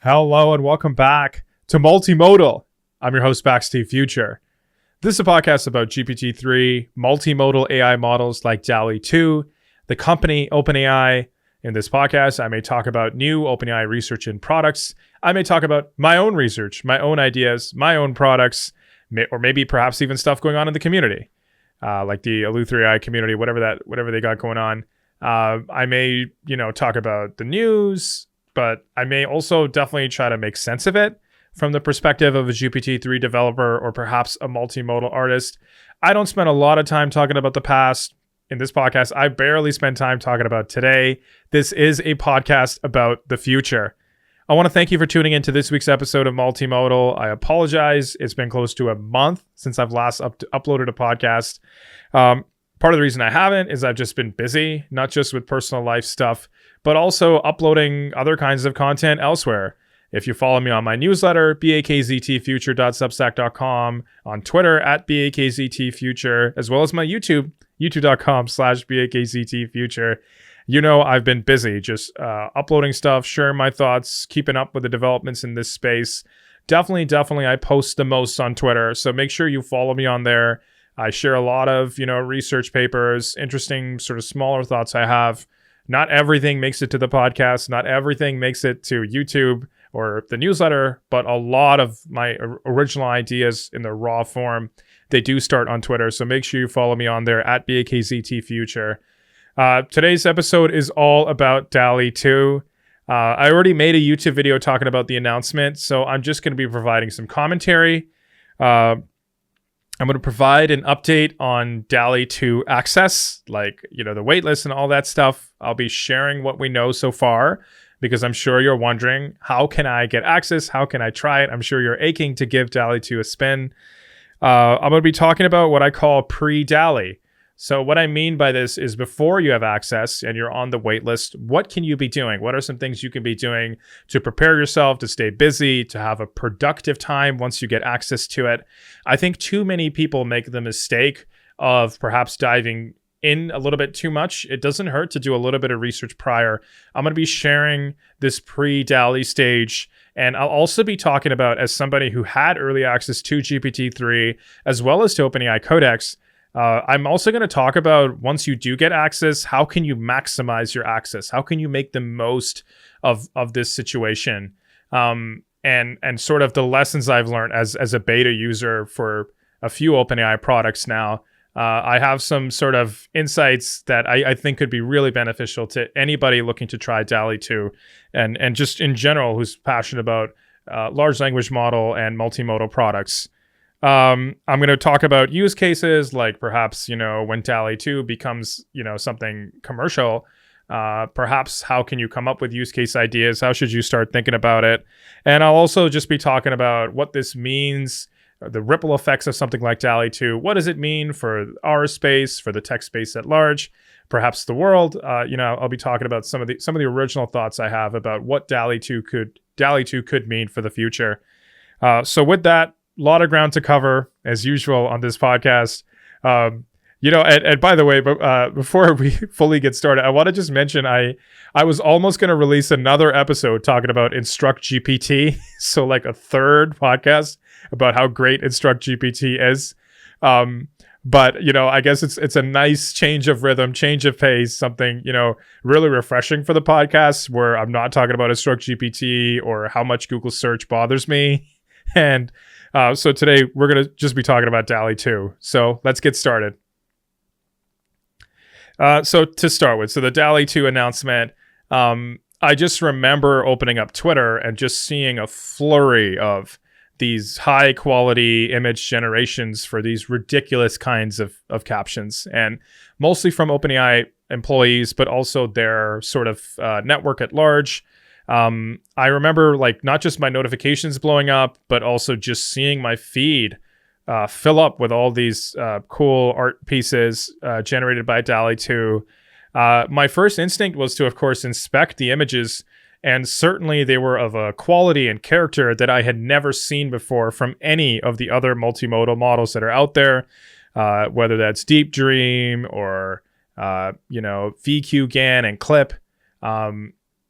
Hello and welcome back to Multimodal. I'm your host, Steve Future. This is a podcast about GPT-3, multimodal AI models like DALL-E 2, the company OpenAI. In this podcast, I may talk about new OpenAI research and products. I may talk about my own research, my own ideas, my own products, or maybe perhaps even stuff going on in the community, like the Eleutheri community, whatever they got going on. I may, talk about the news, but I may also definitely try to make sense of it from the perspective of a GPT-3 developer or perhaps a multimodal artist. I don't spend a lot of time talking about the past in this podcast. I barely spend time talking about today. This is a podcast about the future. I want to thank you for tuning into this week's episode of Multimodal. I apologize. It's been close to a month since I've last uploaded a podcast. Part of the reason I haven't is I've just been busy, not just with personal life stuff, but also uploading other kinds of content elsewhere. If you follow me on my newsletter, bakztfuture.substack.com, on Twitter at bakztfuture, as well as my YouTube, youtube.com/bakztfuture, I've been busy just uploading stuff, sharing my thoughts, keeping up with the developments in this space. Definitely, I post the most on Twitter, so make sure you follow me on there. I share a lot of, research papers, interesting sort of smaller thoughts I have. Not everything makes it to the podcast. Not everything makes it to YouTube or the newsletter, but a lot of my original ideas in the raw form, they do start on Twitter. So make sure you follow me on there at bakztfuture. Today's episode is all about DALL-E 2. I already made a YouTube video talking about the announcement, so I'm just going to be providing some commentary. I'm going to provide an update on DALL-E 2 access, like, the waitlist and all that stuff. I'll be sharing what we know so far, because I'm sure you're wondering, how can I get access? How can I try it? I'm sure you're aching to give DALL-E 2 a spin. I'm going to be talking about what I call pre-DALL-E. So what I mean by this is before you have access and you're on the waitlist, what can you be doing? What are some things you can be doing to prepare yourself, to stay busy, to have a productive time once you get access to it? I think too many people make the mistake of perhaps diving in a little bit too much. It doesn't hurt to do a little bit of research prior. I'm going to be sharing this pre-DALL-E stage, and I'll also be talking about, as somebody who had early access to GPT-3 as well as to OpenAI Codex, I'm also going to talk about, once you do get access, how can you maximize your access? How can you make the most of this situation? And sort of the lessons I've learned as a beta user for a few OpenAI products now. I have some sort of insights that I think could be really beneficial to anybody looking to try DALL-E 2 and just in general who's passionate about large language model and multimodal products. I'm going to talk about use cases, like perhaps, when DALL-E 2 becomes, something commercial, perhaps how can you come up with use case ideas? How should you start thinking about it? And I'll also just be talking about what this means, the ripple effects of something like DALL-E 2. What does it mean for our space, for the tech space at large, perhaps the world? I'll be talking about some of the original thoughts I have about what DALL-E 2 could mean for the future. So with that, a lot of ground to cover, as usual, on this podcast. And by the way, before we fully get started, I want to just mention I was almost going to release another episode talking about Instruct GPT. So like a third podcast about how great Instruct GPT is. But, I guess it's a nice change of rhythm, change of pace, something, really refreshing for the podcast, where I'm not talking about Instruct GPT or how much Google search bothers me. And so today we're going to just be talking about DALL-E 2. So let's get started. So to start with, the DALL-E 2 announcement, I just remember opening up Twitter and just seeing a flurry of these high quality image generations for these ridiculous kinds of captions, and mostly from OpenAI employees, but also their sort of network at large. I remember not just my notifications blowing up, but also just seeing my feed fill up with all these cool art pieces generated by DALL-E 2. My first instinct was to, of course, inspect the images, and certainly they were of a quality and character that I had never seen before from any of the other multimodal models that are out there, whether that's Deep Dream or VQGAN and Clip.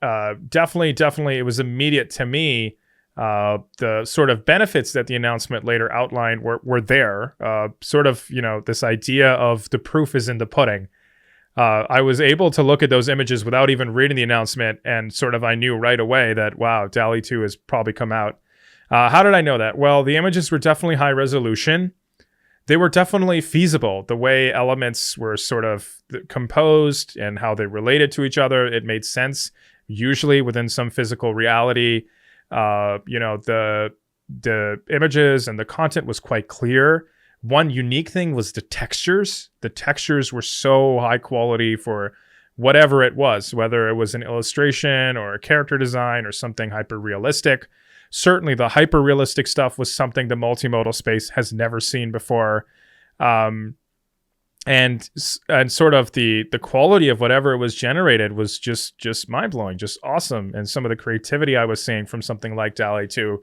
definitely, it was immediate to me. The sort of benefits that the announcement later outlined were there. Sort of, this idea of the proof is in the pudding. I was able to look at those images without even reading the announcement, and sort of I knew right away that, wow, DALL-E 2 has probably come out. How did I know that? Well, the images were definitely high resolution. They were definitely feasible. The way elements were sort of composed and how they related to each other, it made sense, usually within some physical reality. The images and the content was quite clear. One unique thing was the textures. The textures were so high quality for whatever it was, whether it was an illustration or a character design or something hyper realistic. Certainly the hyper realistic stuff was something the multimodal space has never seen before. And sort of the quality of whatever was generated was just mind-blowing, just awesome. And some of the creativity I was seeing from something like DALL-E 2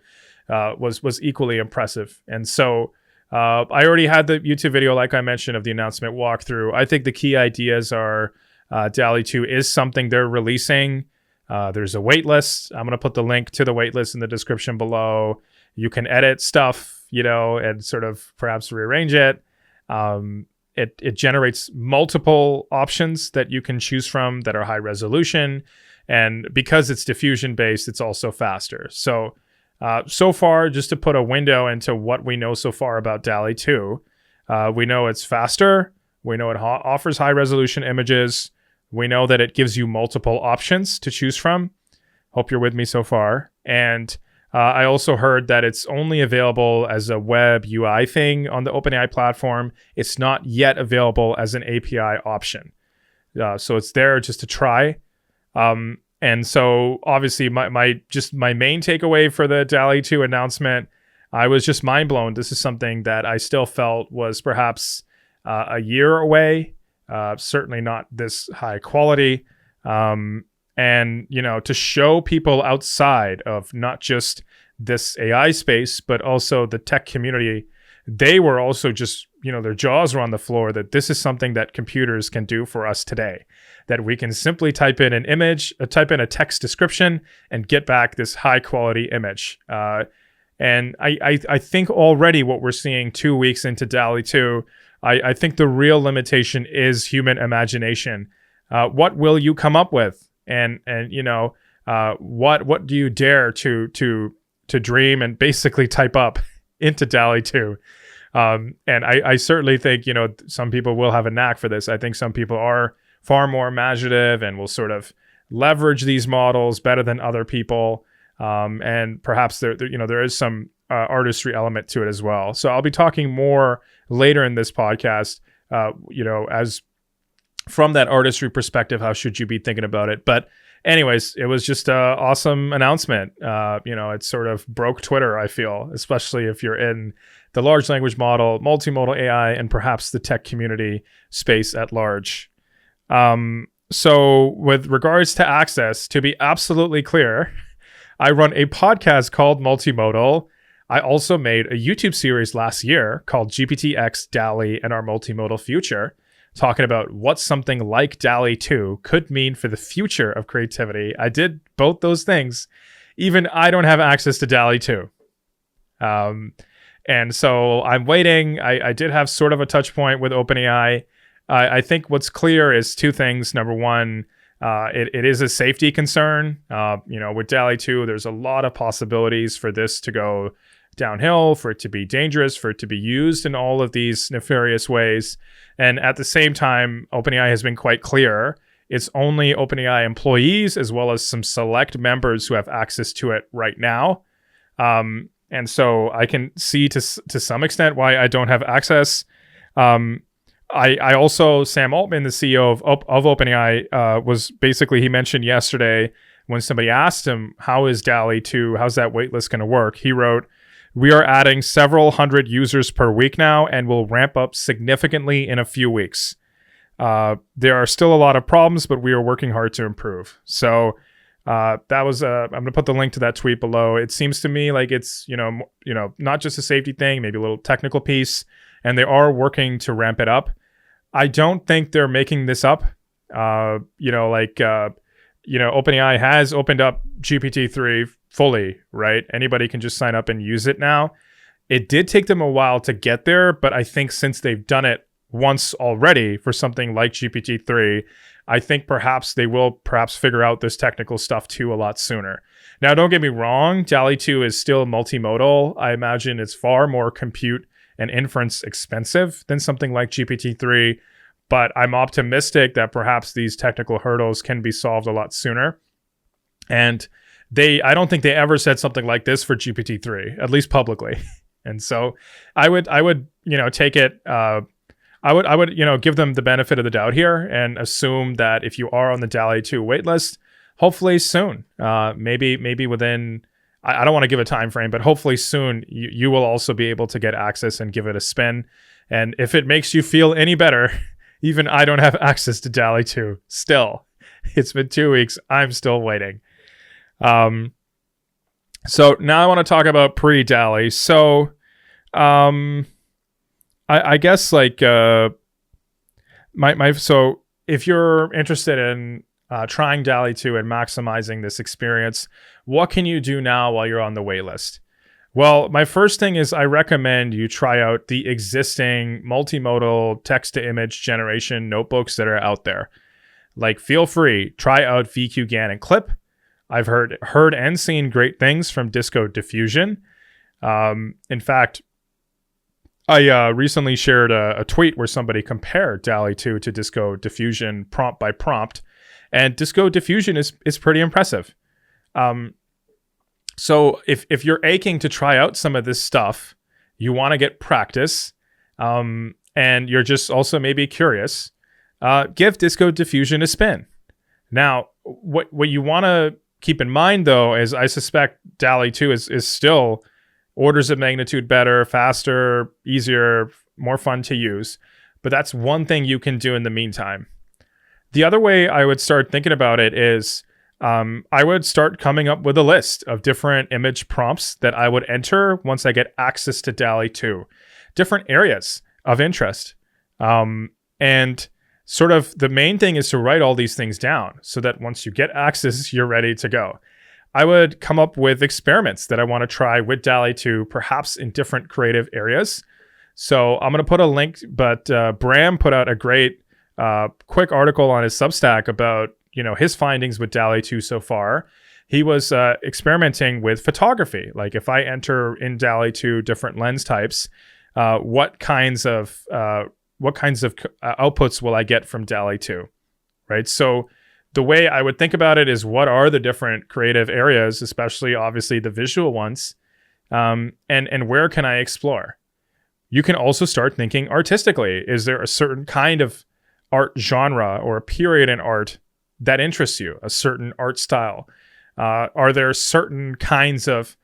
was equally impressive. And so I already had the YouTube video, like I mentioned, of the announcement walkthrough. I think the key ideas are DALL-E 2 is something they're releasing. There's a waitlist. I'm going to put the link to the waitlist in the description below. You can edit stuff, and sort of perhaps rearrange it. It generates multiple options that you can choose from that are high resolution. And because it's diffusion based, it's also faster. So far, just to put a window into what we know so far about DALL-E 2, we know it's faster. We know it offers high resolution images. We know that it gives you multiple options to choose from. Hope you're with me so far. And I also heard that it's only available as a web UI thing on the OpenAI platform. It's not yet available as an API option. So it's there just to try. And so obviously my main takeaway for the DALL-E 2 announcement, I was just mind blown. This is something that I still felt was perhaps a year away. Certainly not this high quality. And, to show people outside of not just this AI space, but also the tech community, they were also just, their jaws were on the floor that this is something that computers can do for us today, that we can simply type in an image, type in a text description and get back this high quality image. And I think already what we're seeing 2 weeks into DALL-E 2, I think the real limitation is human imagination. What will you come up with? And what do you dare to dream and basically type up into DALL-E 2? And I certainly think, some people will have a knack for this. I think some people are far more imaginative and will sort of leverage these models better than other people. And perhaps there is some artistry element to it as well. So I'll be talking more later in this podcast, as from that artistry perspective, how should you be thinking about it? But anyways, it was just an awesome announcement. It sort of broke Twitter, I feel, especially if you're in the large language model, multimodal AI, and perhaps the tech community space at large. So with regards to access, to be absolutely clear, I run a podcast called Multimodal. I also made a YouTube series last year called GPT-X, DALL-E, and Our Multimodal Future, talking about what something like DALL-E 2 could mean for the future of creativity. I did both those things. Even I don't have access to DALL-E 2. And so I'm waiting. I did have sort of a touch point with OpenAI. I think what's clear is two things. Number one, it is a safety concern. With DALL-E 2, there's a lot of possibilities for this to go downhill, for it to be dangerous, for it to be used in all of these nefarious ways. And at the same time, OpenAI has been quite clear. It's only OpenAI employees as well as some select members who have access to it right now. And so I can see to some extent why I don't have access. I also, Sam Altman, the CEO of OpenAI, was basically, he mentioned yesterday when somebody asked him, how is DALL-E 2, how's that waitlist going to work? He wrote, "We are adding several hundred users per week now and will ramp up significantly in a few weeks. There are still a lot of problems, but we are working hard to improve." So that was, I'm going to put the link to that tweet below. It seems to me like it's, not just a safety thing, maybe a little technical piece, and they are working to ramp it up. I don't think they're making this up. OpenAI has opened up GPT-3 fully, right? Anybody can just sign up and use it now. It did take them a while to get there, but I think since they've done it once already for something like GPT-3, I think perhaps they will figure out this technical stuff too a lot sooner. Now, don't get me wrong, DALL-E 2 is still multimodal. I imagine it's far more compute and inference expensive than something like GPT-3, but I'm optimistic that perhaps these technical hurdles can be solved a lot sooner. And I don't think they ever said something like this for GPT-3, at least publicly. And so I would take it. I would give them the benefit of the doubt here and assume that if you are on the DALL-E 2 waitlist, hopefully soon, maybe within, I don't want to give a time frame, but hopefully soon you will also be able to get access and give it a spin. And if it makes you feel any better, even I don't have access to DALL-E 2 still. It's been 2 weeks. I'm still waiting. So now I want to talk about pre-DALL-E. So I guess like so if you're interested in trying DALL-E 2 and maximizing this experience, what can you do now while you're on the waitlist? Well, my first thing is I recommend you try out the existing multimodal text-to-image generation notebooks that are out there. Like, feel free, try out VQGAN and Clip. I've heard and seen great things from Disco Diffusion. In fact, I recently shared a tweet where somebody compared DALL-E 2 to Disco Diffusion prompt by prompt, and Disco Diffusion is pretty impressive. So if you're aching to try out some of this stuff, you want to get practice, and you're just also maybe curious, give Disco Diffusion a spin. Now, what you want to keep in mind, though, is I suspect DALL-E 2 is still orders of magnitude better, faster, easier, more fun to use. But that's one thing you can do in the meantime. The other way I would start thinking about it is I would start coming up with a list of different image prompts that I would enter once I get access to DALL-E 2. Different areas of interest. And sort of the main thing is to write all these things down so that once you get access, you're ready to go. I would come up with experiments that I want to try with DALL-E 2, perhaps in different creative areas. So I'm going to put a link, but Bram put out a great quick article on his Substack about his findings with DALL-E 2 so far. He was experimenting with photography. Like, if I enter in DALL-E 2 different lens types, what kinds of outputs will I get from DALL-E 2, right? So the way I would think about it is, what are the different creative areas, especially obviously the visual ones, and where can I explore? You can also start thinking artistically. Is there a certain kind of art genre or a period in art that interests you, a certain art style? Are there certain kinds of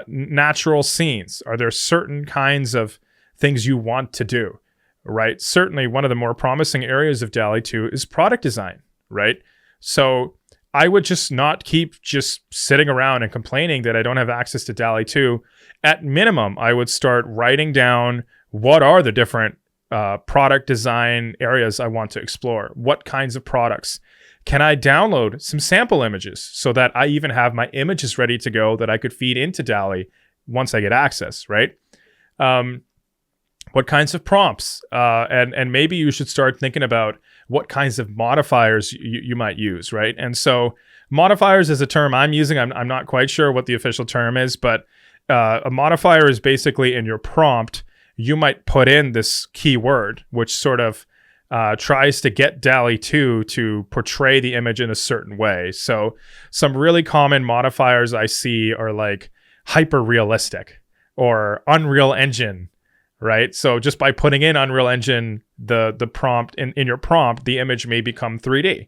natural scenes? Are there certain kinds of things you want to do, right? Certainly one of the more promising areas of DALL-E 2 is product design, right? So I would just not keep just sitting around and complaining that I don't have access to DALL-E 2. At minimum, I would start writing down what are the different product design areas I want to explore. What kinds of products? Can I download some sample images so that I even have my images ready to go that I could feed into DALL-E once I get access, right? What kinds of prompts? And maybe you should start thinking about what kinds of modifiers you might use, right? And so modifiers is a term I'm using. I'm not quite sure what the official term is, but a modifier is basically in your prompt, you might put in this keyword, which sort of tries to get DALL-E 2 to portray the image in a certain way. So some really common modifiers I see are like hyper realistic or Unreal Engine, right? So just by putting in Unreal Engine, the prompt in your prompt, the image may become 3D,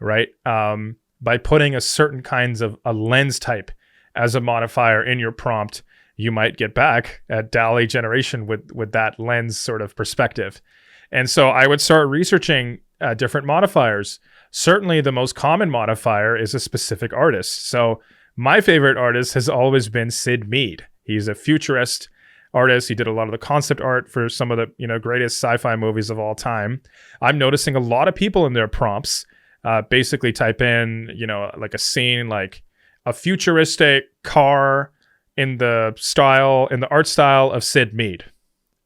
right? By putting a certain kinds of a lens type as a modifier in your prompt, you might get back at DALL-E generation with that lens sort of perspective. And so I would start researching different modifiers. Certainly the most common modifier is a specific artist. So my favorite artist has always been Sid Mead. He's a futurist artist. He did a lot of the concept art for some of the greatest sci-fi movies of all time. I'm noticing a lot of people in their prompts basically type in, like a scene, like a futuristic car in the art style of Sid Mead,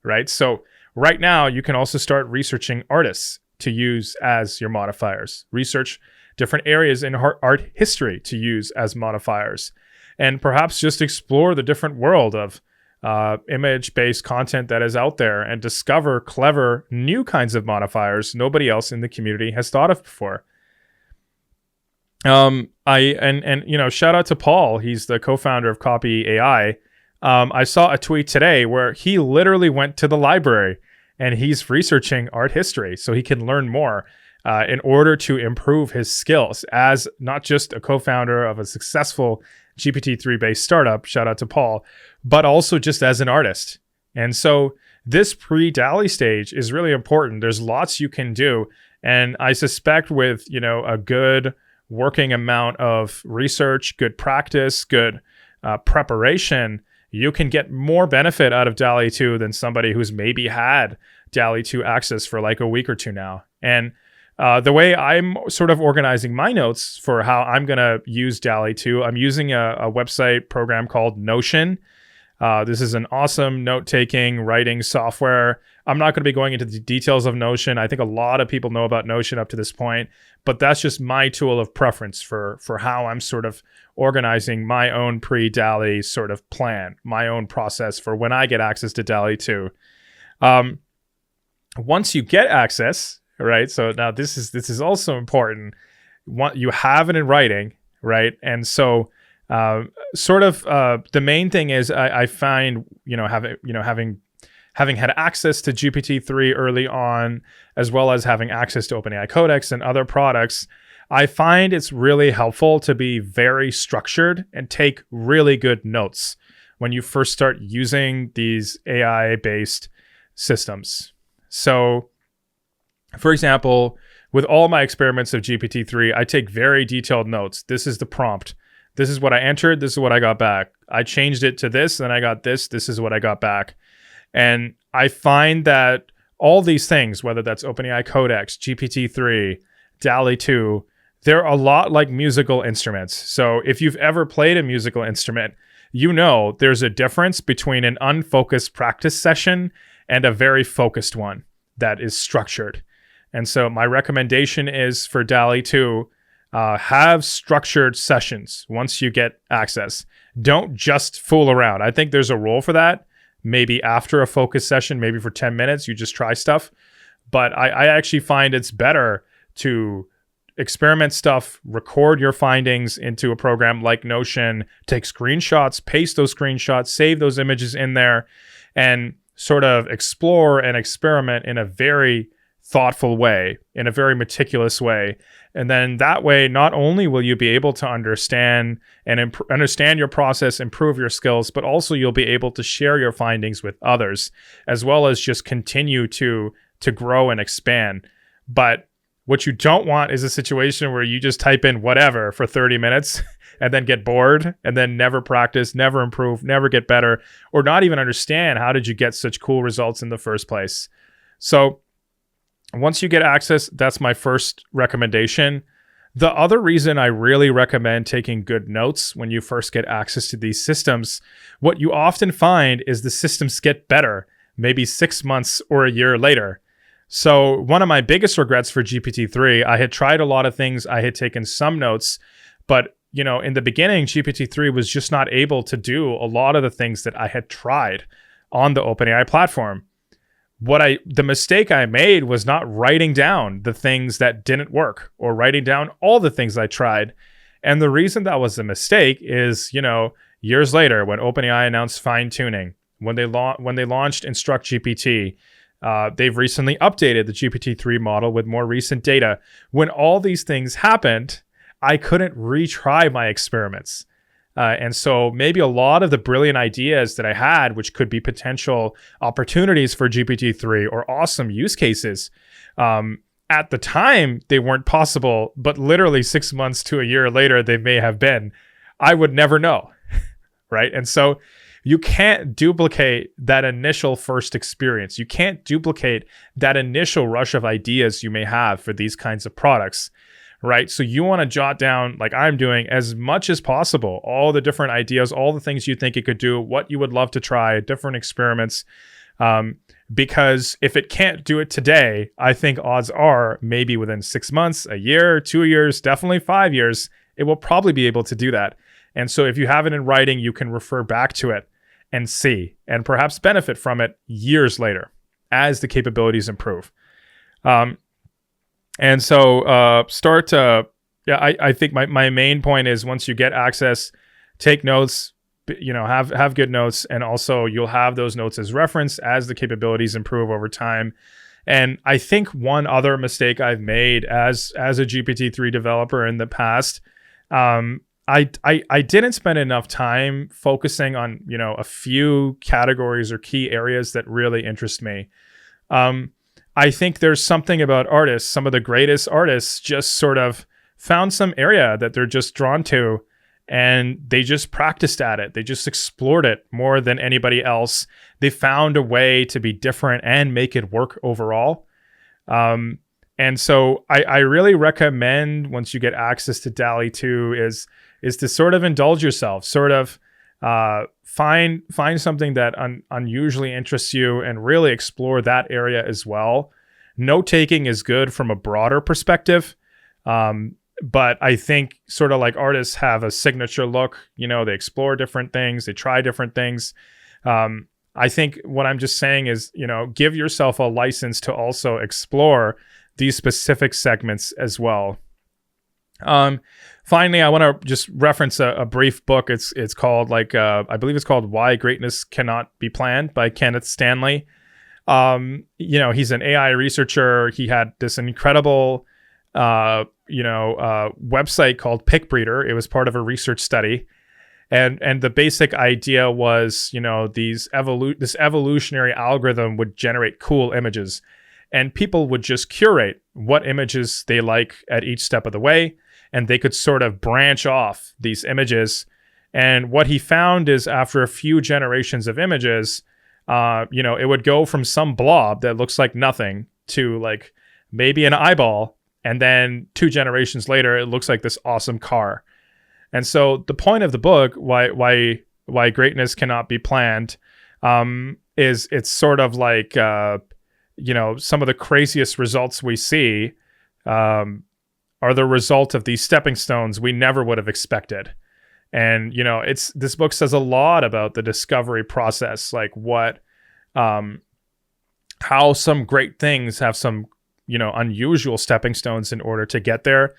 right? So right now you can also start researching artists to use as your modifiers. Research different areas in art history to use as modifiers, and perhaps just explore the different world of image-based content that is out there and discover clever new kinds of modifiers nobody else in the community has thought of before. Shout out to Paul. He's the co-founder of Copy AI. I saw a tweet today where he literally went to the library and he's researching art history so he can learn more in order to improve his skills as not just a co-founder of a successful GPT-3 based startup, shout out to Paul, but also just as an artist. And so this pre-DALL-E stage is really important. There's lots you can do. And I suspect with, a good working amount of research, good practice, good preparation, you can get more benefit out of DALL-E 2 than somebody who's maybe had DALL-E 2 access for like a week or two now. And the way I'm sort of organizing my notes for how I'm going to use DALL-E 2, I'm using a website program called Notion. This is an awesome note-taking, writing software. I'm not going to be going into the details of Notion. I think a lot of people know about Notion up to this point, but that's just my tool of preference for how I'm sort of organizing my own pre-DALL-E sort of plan, my own process for when I get access to DALL-E 2. Once you get access, right? So now this is also important. You have it in writing, right? And so the main thing is I find, having had access to GPT-3 early on, as well as having access to OpenAI Codex and other products, I find it's really helpful to be very structured and take really good notes when you first start using these AI-based systems. So, for example, with all my experiments of GPT-3, I take very detailed notes. This is the prompt. This is what I entered. This is what I got back. I changed it to this, then I got this. This is what I got back. And I find that all these things, whether that's OpenAI Codex, GPT-3, DALL-E 2, they're a lot like musical instruments. So if you've ever played a musical instrument, there's a difference between an unfocused practice session and a very focused one that is structured. And so my recommendation is for DALL-E 2, have structured sessions once you get access. Don't just fool around. I think there's a role for that. Maybe after a focus session, maybe for 10 minutes, you just try stuff. But I actually find it's better to experiment stuff, record your findings into a program like Notion, take screenshots, paste those screenshots, save those images in there, and sort of explore and experiment in a very thoughtful way, in a very meticulous way. And then that way, not only will you be able to understand and understand your process, improve your skills, but also you'll be able to share your findings with others, as well as just continue to grow and expand. But what you don't want is a situation where you just type in whatever for 30 minutes and then get bored and then never practice, never improve, never get better, or not even understand how did you get such cool results in the first place. So once you get access, that's my first recommendation. The other reason I really recommend taking good notes when you first get access to these systems, what you often find is the systems get better, maybe 6 months or a year later. So one of my biggest regrets for GPT-3, I had tried a lot of things, I had taken some notes, but in the beginning, GPT-3 was just not able to do a lot of the things that I had tried on the OpenAI platform. The mistake I made was not writing down the things that didn't work or writing down all the things I tried. And the reason that was a mistake is, years later when OpenAI announced fine tuning, when they launched Instruct GPT, they've recently updated the GPT-3 model with more recent data. When all these things happened, I couldn't retry my experiments. And so maybe a lot of the brilliant ideas that I had, which could be potential opportunities for GPT-3 or awesome use cases, at the time, they weren't possible, but literally 6 months to a year later, they may have been. I would never know, right? And so you can't duplicate that initial first experience. You can't duplicate that initial rush of ideas you may have for these kinds of products. right? So you want to jot down, like I'm doing, as much as possible, all the different ideas, all the things you think it could do, what you would love to try, different experiments. Because if it can't do it today, I think odds are maybe within 6 months, a year, 2 years, definitely 5 years, it will probably be able to do that. And so if you have it in writing, you can refer back to it and see, and perhaps benefit from it years later as the capabilities improve. And so I think my main point is, once you get access, take notes, have good notes, and also you'll have those notes as reference as the capabilities improve over time. And I think one other mistake I've made as a GPT-3 developer in the past, I didn't spend enough time focusing on, a few categories or key areas that really interest me. I think there's something about artists. Some of the greatest artists just sort of found some area that they're just drawn to, and they just practiced at it. They just explored it more than anybody else. They found a way to be different and make it work overall. And so I really recommend, once you get access to DALL-E 2, is to sort of indulge yourself, sort of find something that unusually interests you and really explore that area as well. Note taking is good from a broader perspective. But I think, sort of like artists have a signature look, they explore different things, they try different things. I think what I'm just saying is, give yourself a license to also explore these specific segments as well. Finally, I want to just reference a brief book. It's called I believe it's called Why Greatness Cannot Be Planned by Kenneth Stanley. He's an AI researcher. He had this incredible, website called PickBreeder. It was part of a research study. And the basic idea was, this evolutionary algorithm would generate cool images, and people would just curate what images they like at each step of the way, and they could sort of branch off these images. And what he found is, after a few generations of images, it would go from some blob that looks like nothing to like maybe an eyeball, and then 2 generations later, it looks like this awesome car. And so the point of the book, why greatness cannot be planned, is it's sort of like, some of the craziest results we see are the result of these stepping stones we never would have expected. And, this book says a lot about the discovery process, like how some great things have some, unusual stepping stones in order to get there.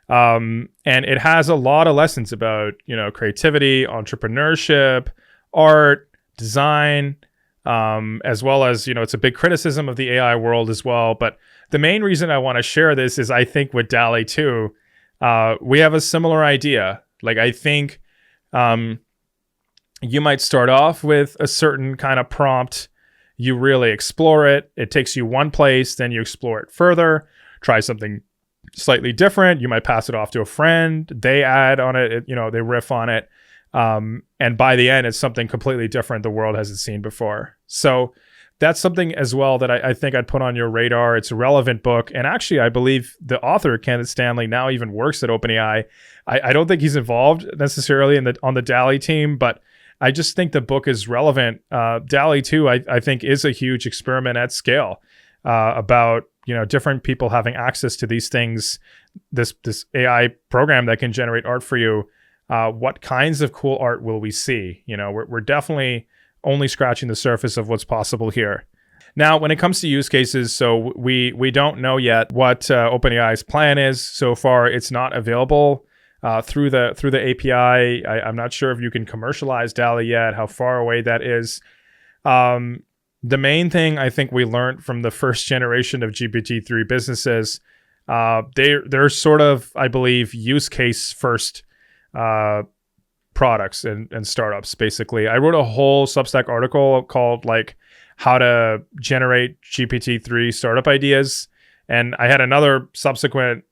And it has a lot of lessons about, creativity, entrepreneurship, art, design, as well as, it's a big criticism of the AI world as well. But the main reason I want to share this is, I think with DALL-E 2, we have a similar idea. Like, I think you might start off with a certain kind of prompt. You really explore it. It takes you one place, then you explore it further, try something slightly different. You might pass it off to a friend. They add on it, they riff on it. And by the end, it's something completely different the world hasn't seen before. So that's something as well that I think I'd put on your radar. It's a relevant book. And actually, I believe the author, Kenneth Stanley, now even works at OpenAI. I don't think he's involved necessarily on the DALL-E team, but I just think the book is relevant. DALL-E 2, I think, is a huge experiment at scale about, different people having access to these things, this AI program that can generate art for you. What kinds of cool art will we see? We're definitely only scratching the surface of what's possible here. Now, when it comes to use cases, so we don't know yet what OpenAI's plan is. So far, it's not available through the API. I'm not sure if you can commercialize DALL-E yet, how far away that is. The main thing I think we learned from the first generation of GPT-3 businesses, they're sort of, I believe, use case first products and startups, basically. I wrote a whole Substack article called how to generate GPT-3 startup ideas. And I had another subsequent,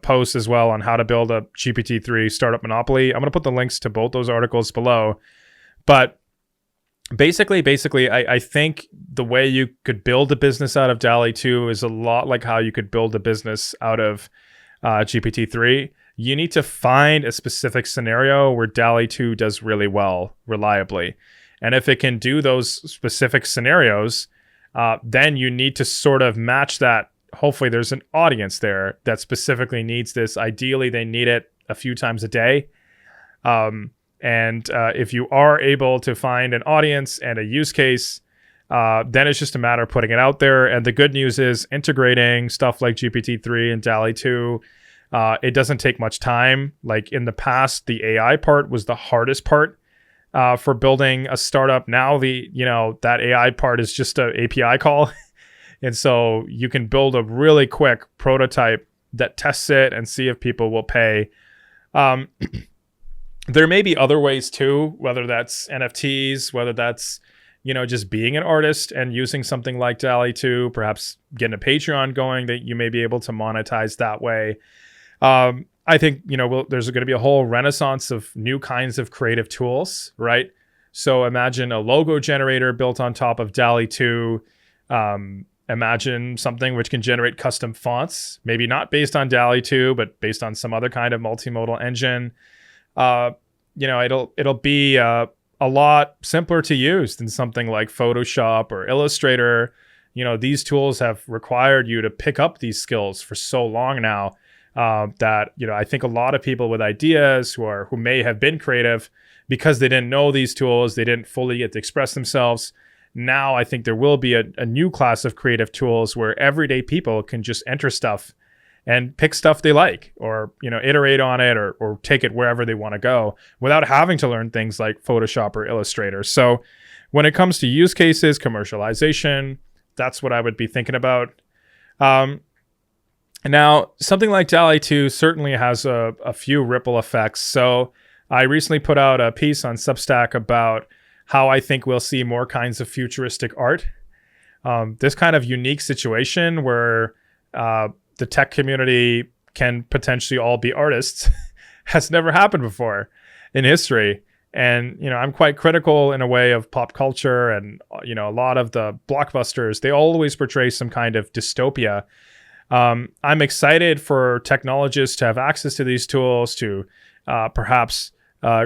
post as well on how to build a GPT-3 startup monopoly. I'm going to put the links to both those articles below. But basically, I think the way you could build a business out of DALL-E 2 is a lot like how you could build a business out of GPT-3, you need to find a specific scenario where DALL-E 2 does really well, reliably. And if it can do those specific scenarios, then you need to sort of match that. Hopefully there's an audience there that specifically needs this. Ideally, they need it a few times a day. If you are able to find an audience and a use case, then it's just a matter of putting it out there. And the good news is integrating stuff like GPT-3 and DALL-E 2, it doesn't take much time. Like in the past, the AI part was the hardest part for building a startup. Now that AI part is just an API call. And so you can build a really quick prototype that tests it and see if people will pay. There may be other ways too, whether that's NFTs, whether that's, just being an artist and using something like DALL-E 2, perhaps getting a Patreon going that you may be able to monetize that way. I think, there's going to be a whole renaissance of new kinds of creative tools, right? So imagine a logo generator built on top of DALL-E 2. Imagine something which can generate custom fonts, maybe not based on DALL-E 2, but based on some other kind of multimodal engine. It'll be a lot simpler to use than something like Photoshop or Illustrator. These tools have required you to pick up these skills for so long now that I think a lot of people with ideas who may have been creative because they didn't know these tools, they didn't fully get to express themselves. Now I think there will be a new class of creative tools where everyday people can just enter stuff and pick stuff they like, or iterate on it, or take it wherever they want to go without having to learn things like Photoshop or Illustrator. So when it comes to use cases, commercialization, that's what I would be thinking about. Now, something like DALL-E 2 certainly has a few ripple effects. So I recently put out a piece on Substack about how I think we'll see more kinds of futuristic art. This kind of unique situation where the tech community can potentially all be artists has never happened before in history. And, I'm quite critical in a way of pop culture, and, a lot of the blockbusters, they always portray some kind of dystopia. I'm excited for technologists to have access to these tools to perhaps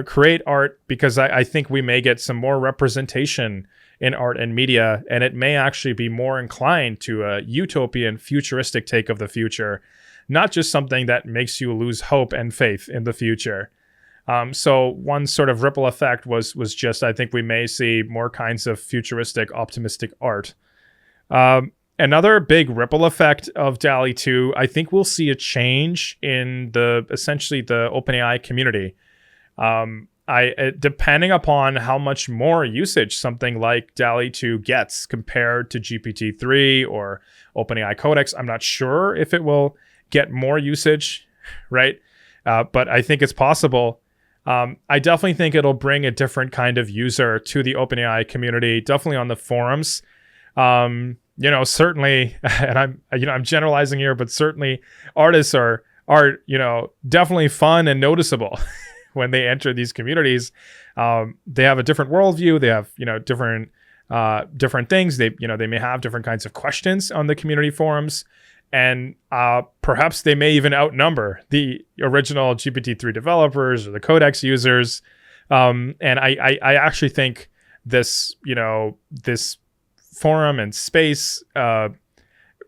create art, because I think we may get some more representation in art and media, and it may actually be more inclined to a utopian, futuristic take of the future, not just something that makes you lose hope and faith in the future. So one sort of ripple effect was just, I think we may see more kinds of futuristic, optimistic art. Another big ripple effect of DALL-E 2, I think we'll see a change in essentially the OpenAI community. Depending upon how much more usage something like DALL-E 2 gets compared to GPT-3 or OpenAI Codex, I'm not sure if it will get more usage, right? But I think it's possible. I definitely think it'll bring a different kind of user to the OpenAI community, definitely on the forums. Certainly, and I'm generalizing here, but certainly artists are definitely fun and noticeable. When they enter these communities, they have a different worldview. They have, different things. They may have different kinds of questions on the community forums, and perhaps they may even outnumber the original GPT-3 developers or the Codex users. And I actually think this forum and space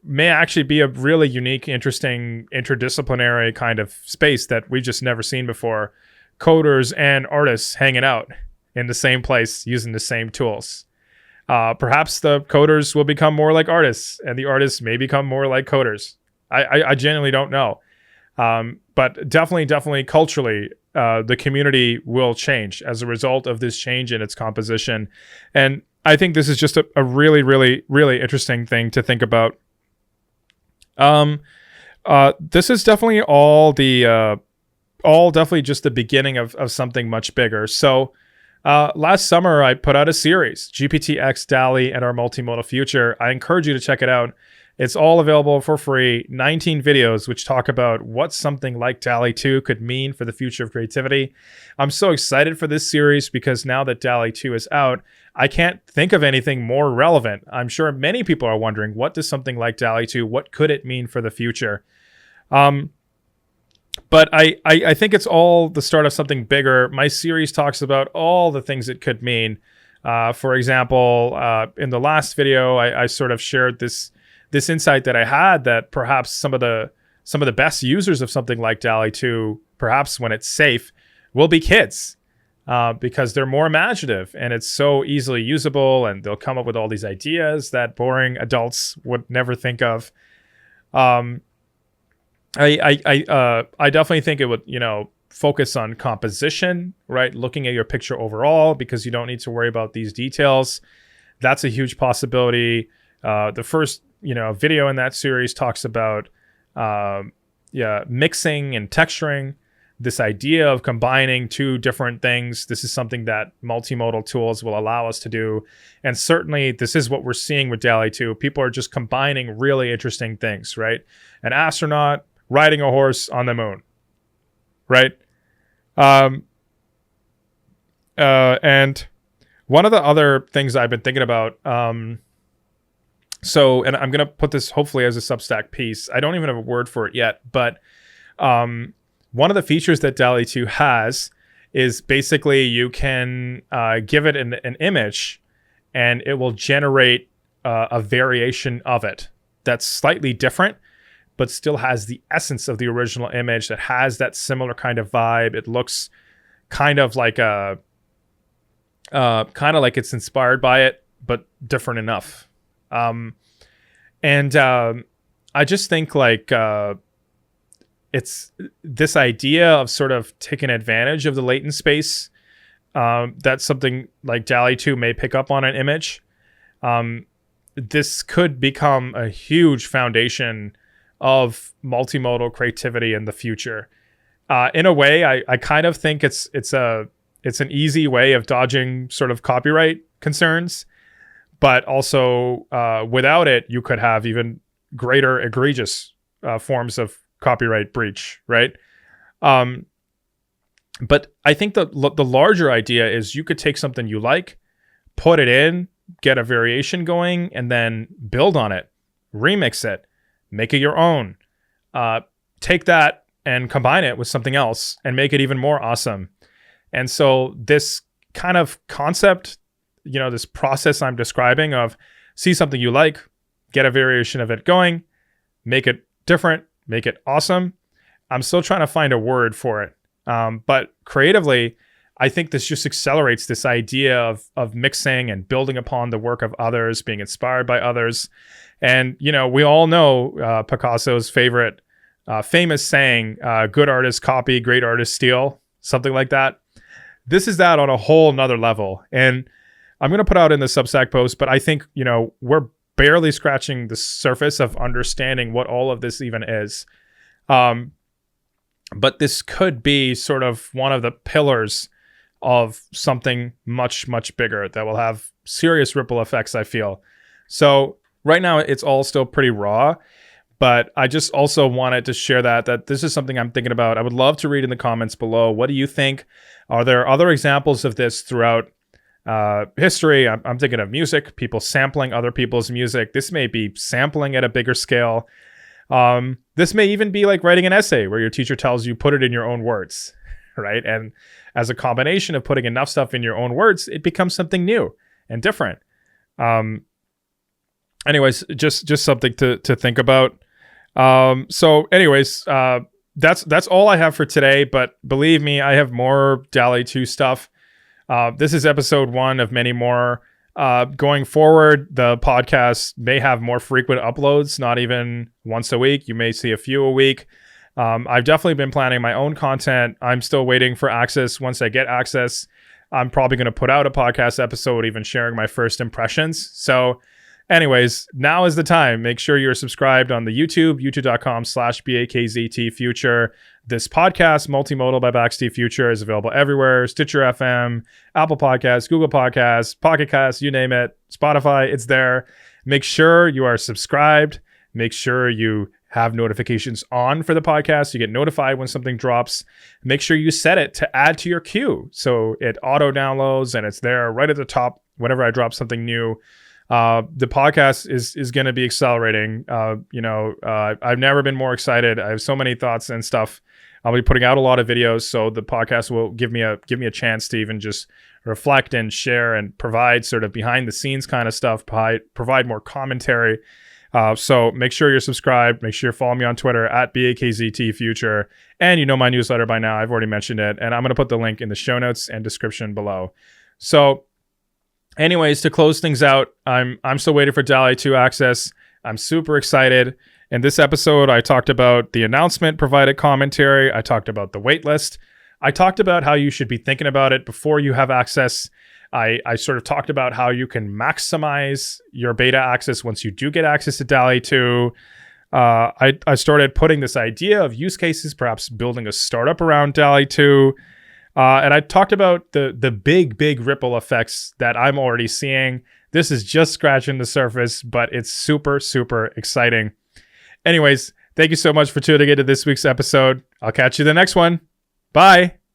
may actually be a really unique, interesting, interdisciplinary kind of space that we've just never seen before. Coders and artists hanging out in the same place using the same tools. Perhaps the coders will become more like artists, and the artists may become more like coders. I genuinely don't know. But definitely culturally, the community will change as a result of this change in its composition. And I think this is just a really, really, really interesting thing to think about. This is definitely definitely just the beginning of something much bigger. So last summer, I put out a series, GPT-X, DALL-E, and Our Multimodal Future. I encourage you to check it out. It's all available for free, 19 videos, which talk about what something like DALL-E 2 could mean for the future of creativity. I'm so excited for this series because now that DALL-E 2 is out, I can't think of anything more relevant. I'm sure many people are wondering, what does something like DALL-E 2, what could it mean for the future? But I think it's all the start of something bigger. My series talks about all the things it could mean. For example, in the last video, I sort of shared this insight that I had that perhaps some of the best users of something like DALL-E 2, perhaps when it's safe, will be kids, because they're more imaginative and it's so easily usable, and they'll come up with all these ideas that boring adults would never think of. I definitely think it would, focus on composition, right? Looking at your picture overall, because you don't need to worry about these details. That's a huge possibility. The first, video in that series talks about, mixing and texturing. This idea of combining two different things. This is something that multimodal tools will allow us to do. And certainly this is what we're seeing with DALL-E 2. People are just combining really interesting things, right? An astronaut riding a horse on the moon, right? And one of the other things I've been thinking about, and I'm going to put this hopefully as a Substack piece. I don't even have a word for it yet, but one of the features that DALL-E 2 has is basically you can give it an image and it will generate a variation of it that's slightly different, but still has the essence of the original image, that has that similar kind of vibe. It looks kind of like it's inspired by it, but different enough. I just think it's this idea of sort of taking advantage of the latent space. That's something like DALL-E 2 may pick up on an image. This could become a huge foundation of multimodal creativity in the future. In a way, I kind of think it's an easy way of dodging sort of copyright concerns, but also without it, you could have even greater egregious forms of copyright breach, right? But I think the larger idea is you could take something you like, put it in, get a variation going, and then build on it, remix it, make it your own. Take that and combine it with something else and make it even more awesome. And so this kind of concept, this process I'm describing of see something you like, get a variation of it going, make it different, make it awesome. I'm still trying to find a word for it. But creatively, I think this just accelerates this idea of mixing and building upon the work of others, being inspired by others. And, we all know Picasso's famous saying, good artists copy, great artists steal, something like that. This is that on a whole nother level. And I'm going to put out in the Substack post, but I think, we're barely scratching the surface of understanding what all of this even is. But this could be sort of one of the pillars of something much, much bigger that will have serious ripple effects, I feel. So right now it's all still pretty raw, but I just also wanted to share that this is something I'm thinking about. I would love to read in the comments below. What do you think? Are there other examples of this throughout history? I'm thinking of music, people sampling other people's music. This may be sampling at a bigger scale. This may even be like writing an essay where your teacher tells you put it in your own words, right? And as a combination of putting enough stuff in your own words, it becomes something new and different. Anyways, just something to think about. So anyways, that's all I have for today, but believe me, I have more DALL-E 2 stuff. This is episode 1 of many more. Going forward, the podcast may have more frequent uploads, not even once a week. You may see a few a week. I've definitely been planning my own content. I'm still waiting for access. Once I get access, I'm probably going to put out a podcast episode, even sharing my first impressions. So anyways, now is the time. Make sure you're subscribed on the youtube.com/BAKZTFuture. This podcast, Multimodal by Baxter Future, is available everywhere. Stitcher FM, Apple Podcasts, Google Podcasts, Pocket Casts, you name it. Spotify, it's there. Make sure you are subscribed. Make sure you have notifications on for the podcast. You get notified when something drops. Make sure you set it to add to your queue so it auto downloads and it's there right at the top whenever I drop something new. The podcast is going to be accelerating. I've never been more excited. I have so many thoughts and stuff I'll be putting out a lot of videos, so the podcast will give me a chance to even just reflect and share and provide sort of behind the scenes kind of stuff, provide more commentary. So make sure you're subscribed. Make sure you follow me on Twitter at BAKZTFuture. And you know my newsletter by now. I've already mentioned it. And I'm going to put the link in the show notes and description below. So anyways, to close things out, I'm still waiting for DALL-E 2 access. I'm super excited. In this episode, I talked about the announcement, provided commentary. I talked about the waitlist. I talked about how you should be thinking about it before you have access. I sort of talked about how you can maximize your beta access once you do get access to DALL-E 2. I started putting this idea of use cases, perhaps building a startup around DALL-E 2. And I talked about the big ripple effects that I'm already seeing. This is just scratching the surface, but it's super, super exciting. Anyways, thank you so much for tuning into this week's episode. I'll catch you in the next one. Bye.